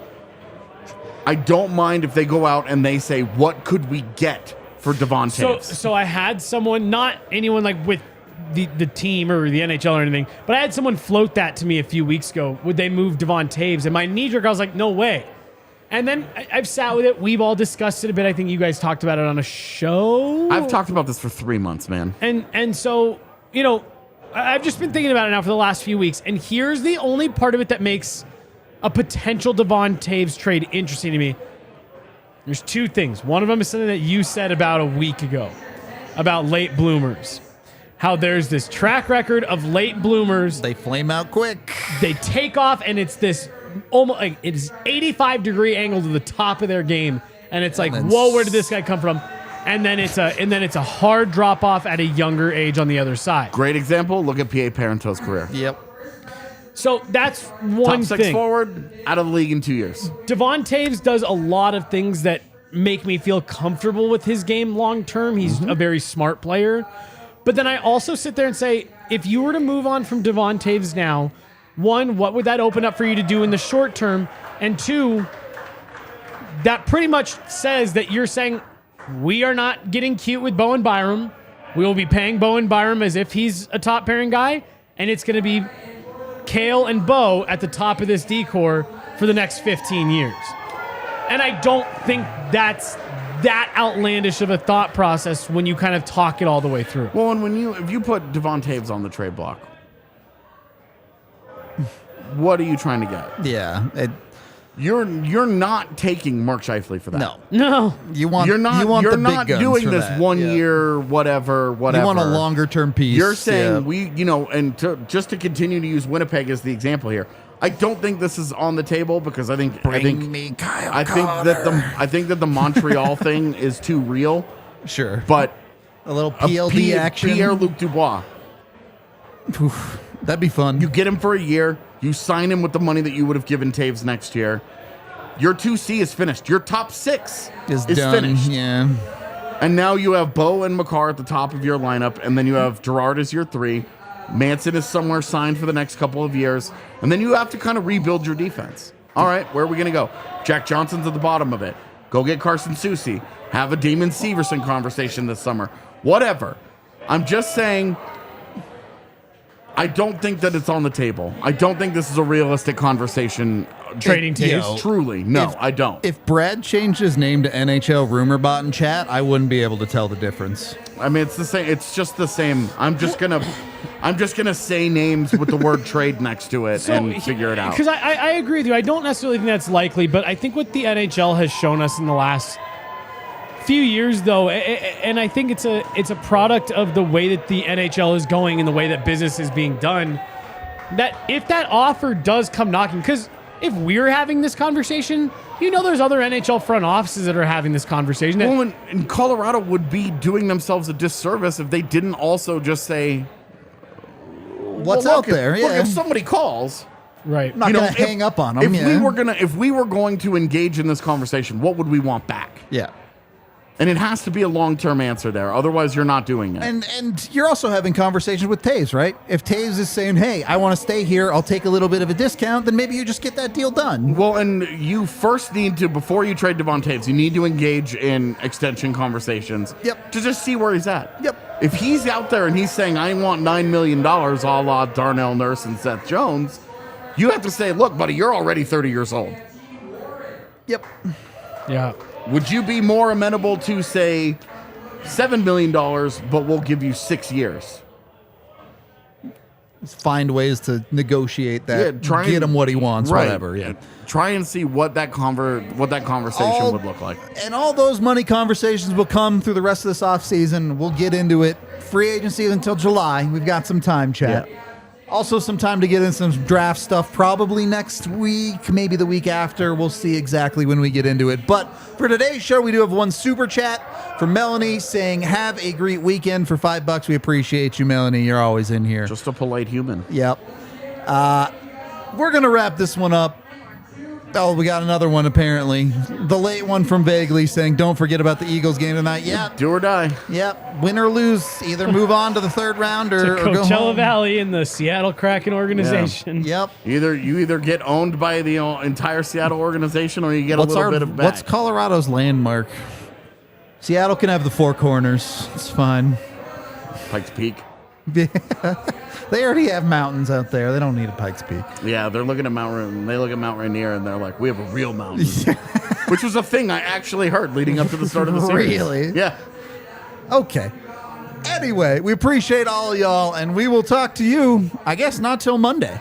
I don't mind if they go out and they say, what could we get for Devon Toews? So I had someone, not anyone like with the team or the NHL or anything, but I had someone float that to me a few weeks ago. Would they move Devon Toews? And my knee jerk, I was like, no way. And then I've sat with it. We've all discussed it a bit. I think you guys talked about it on a show. I've talked about this for 3 months, man. And so, you know, I've just been thinking about it now for the last few weeks. And here's the only part of it that makes a potential Devon Toews trade interesting to me. There's 2 things. One of them is something that you said about a week ago about late bloomers. How there's this track record of late bloomers. They flame out quick. They take off, and it's this almost like it's 85-degree angle to the top of their game, and it's like, whoa, where did this guy come from? And then it's a hard drop off at a younger age on the other side. Great example. Look at P.A. Parenteau's career. Yep. So that's one Top 6 thing. forward, out of the league in 2 years. Devon Toews does a lot of things that make me feel comfortable with his game long term. He's a very smart player. But then I also sit there and say, if you were to move on from Devon Toews now, 1, what would that open up for you to do in the short term? And 2, that pretty much says that you're saying, we are not getting cute with Bowen Byram. We will be paying Bowen Byram as if he's a top pairing guy. And it's going to be Kale and Bo at the top of this decor for the next 15 years. And I don't think that's that outlandish of a thought process when you kind of talk it all the way through. Well, and if you put Devon Toews on the trade block, what are you trying to get? Yeah. You're not taking Mark Scheifele for that. No. You're not doing this 1 year whatever. You want a longer term piece. You're saying just to continue to use Winnipeg as the example here. I don't think this is on the table because I think that the Montreal thing is too real. Sure. But a little PLD action. Pierre-Luc Dubois. Oof, that'd be fun. You get him for a year. You sign him with the money that you would have given Toews next year. Your 2C is finished. Your top 6 is done. finished. Yeah. And now you have Bo and Makar at the top of your lineup, and then you have Girard as your 3. Manson is somewhere signed for the next couple of years. And then you have to kind of rebuild your defense. All right, where are we going to go? Jack Johnson's at the bottom of it. Go get Carson Soucy. Have a Damon Severson conversation this summer. Whatever. I'm just saying, I don't think that it's on the table. I don't think this is a realistic conversation. Trading Toews. Truly, no, I don't. If Brad changed his name to NHL Rumor Bot in chat, I wouldn't be able to tell the difference. I mean, it's the same. It's just the same. I'm just gonna say names with the word trade next to it and figure it out. Because I agree with you. I don't necessarily think that's likely, but I think what the NHL has shown us in the last few years, though, and I think it's a product of the way that the NHL is going and the way that business is being done, that if that offer does come knocking, because if we're having this conversation, there's other NHL front offices that are having this conversation. Well, and Colorado would be doing themselves a disservice if they didn't also just say, What's well, out there? Look, if somebody calls, right? I'm not going to hang up on them. If we were going to engage in this conversation, what would we want back? Yeah. And it has to be a long-term answer there. Otherwise, you're not doing it. And you're also having conversations with Taves, right? If Taves is saying, hey, I want to stay here, I'll take a little bit of a discount, then maybe you just get that deal done. Well, and you first need to, before you trade Devon Taves, you need to engage in extension conversations. Yep. To just see where he's at. Yep. If he's out there and he's saying, I want $9 million, a la Darnell Nurse and Seth Jones, you have to say, look, buddy, you're already 30 years old. Yep. Yeah. Would you be more amenable to, say, $7 million, but we'll give you 6 years? Let's find ways to negotiate that. Get him what he wants, right. whatever. Yeah. Try and see what that conversation would look like. And all those money conversations will come through the rest of this offseason. We'll get into it. Free agency until July. We've got some time, chat. Yeah. Also, some time to get in some draft stuff, probably next week, maybe the week after. We'll see exactly when we get into it. But for today's show, we do have one super chat from Melanie saying, have a great weekend for $5. We appreciate you, Melanie. You're always in here. Just a polite human. Yep. We're going to wrap this one up. Oh, we got another one, apparently. The late one from Vaguely saying, don't forget about the Eagles game tonight. Yep. Do or die. Yep. Win or lose. Either move on to the third round or go Coachella home. Valley and the Seattle Kraken organization. Yep. You either get owned by the entire Seattle organization or you get a little bit of back. What's Colorado's landmark? Seattle can have the four corners. It's fine. Pikes Peak. They already have mountains out there. They don't need a Pikes Peak. Yeah, they're looking at They look at Mount Rainier and they're like, we have a real mountain. Which was a thing I actually heard leading up to the start of the series. Really? Yeah. Okay. Anyway, we appreciate all y'all, and we will talk to you, I guess, not till Monday.